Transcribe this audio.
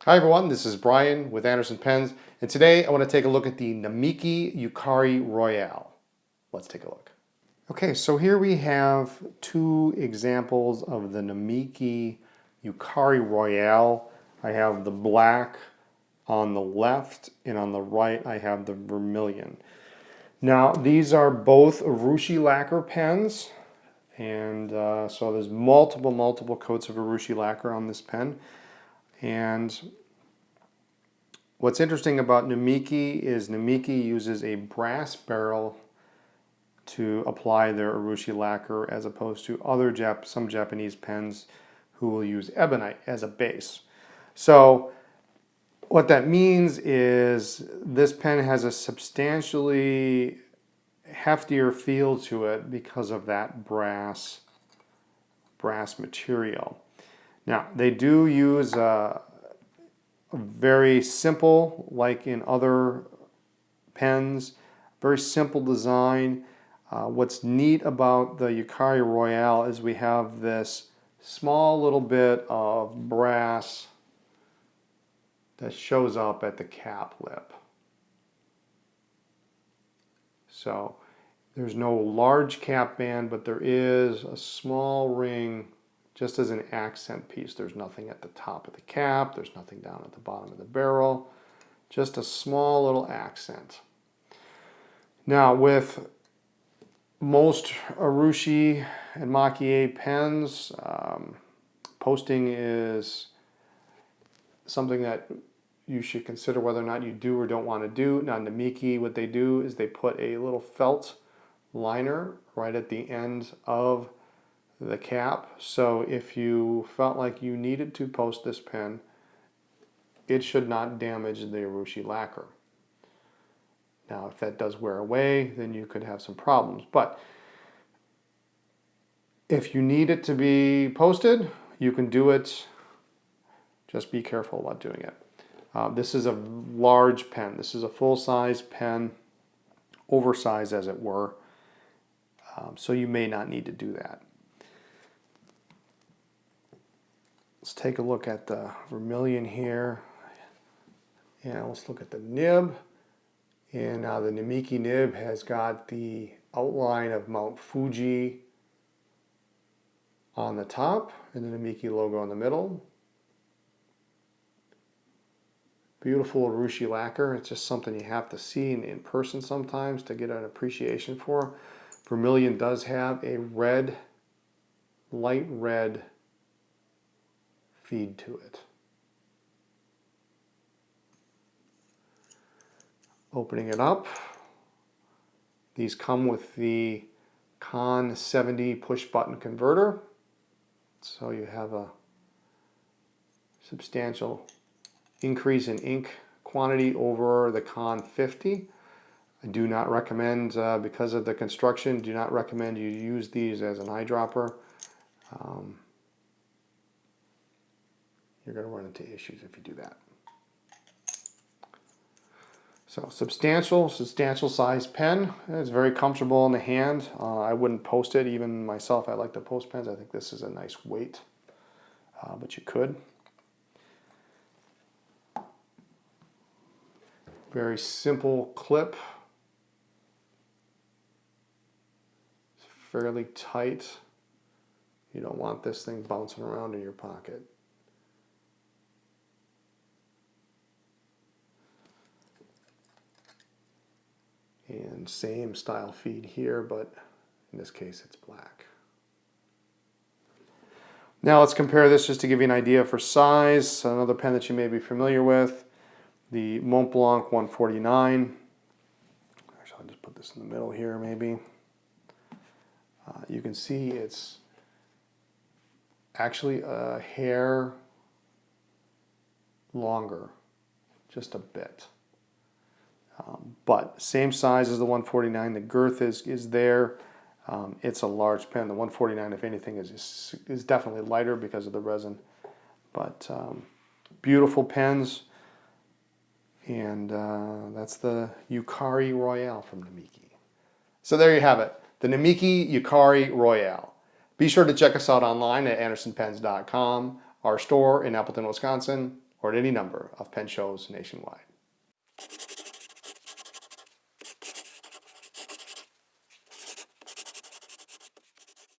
Hi everyone, this is Brian with Anderson Pens, and today I want to take a look at the Namiki Yukari Royale. Let's take a look. Okay, so here we have two examples of the Namiki Yukari Royale. I have the black on the left, and on the right I have the vermilion. Now, these are both Urushi lacquer pens, and so there's multiple coats of Urushi lacquer on this pen. And what's interesting about Namiki is Namiki uses a brass barrel to apply their Urushi lacquer as opposed to some Japanese pens who will use ebonite as a base. So what that means is this pen has a substantially heftier feel to it because of that brass material. Now, they do use very simple, like in other pens, very simple design. What's neat about the Yukari Royale is we have this small little bit of brass that shows up at the cap lip. So there's no large cap band, but there is a small ring just as an accent piece. There's nothing at the top of the cap, there's nothing down at the bottom of the barrel, just a small little accent. Now with most Urushi and Maki pens, posting is something that you should consider whether or not you do or don't want to do. Now Namiki, what they do is they put a little felt liner right at the end of the cap. So if you felt like you needed to post this pen, it should not damage the Urushi lacquer. Now, if that does wear away, then you could have some problems. But if you need it to be posted, you can do it. Just be careful about doing it. This is a large pen. This is a full-size pen, oversized as it were. So you may not need to do that. Let's take a look at the vermilion here. And let's look at the nib. And now the Namiki nib has got the outline of Mount Fuji on the top and the Namiki logo in the middle. Beautiful Urushi lacquer. It's just something you have to see in person sometimes to get an appreciation for. Vermilion does have a red, light red feed to it. Opening it up, these come with the Con 70 push button converter, so you have a substantial increase in ink quantity over the Con 50. I do not recommend, because of the construction, do not recommend you use these as an eyedropper. You're going to run into issues if you do that. So substantial size pen. It's very comfortable in the hand. I wouldn't post it, even myself. I like to post pens. I think this is a nice weight, but you could. Very simple clip. It's fairly tight. You don't want this thing bouncing around in your pocket. And same style feed here, but in this case it's black. Now let's compare this just to give you an idea for size. Another pen that you may be familiar with, the Montblanc 149. Actually, I'll just put this in the middle here maybe. You can see it's actually a hair longer, just a bit. But same size as the 149. The girth is there. It's a large pen. The 149, if anything, is definitely lighter because of the resin. But beautiful pens. And that's the Yukari Royale from Namiki. So there you have it, the Namiki Yukari Royale. Be sure to check us out online at andersonpens.com, our store in Appleton, Wisconsin, or at any number of pen shows nationwide.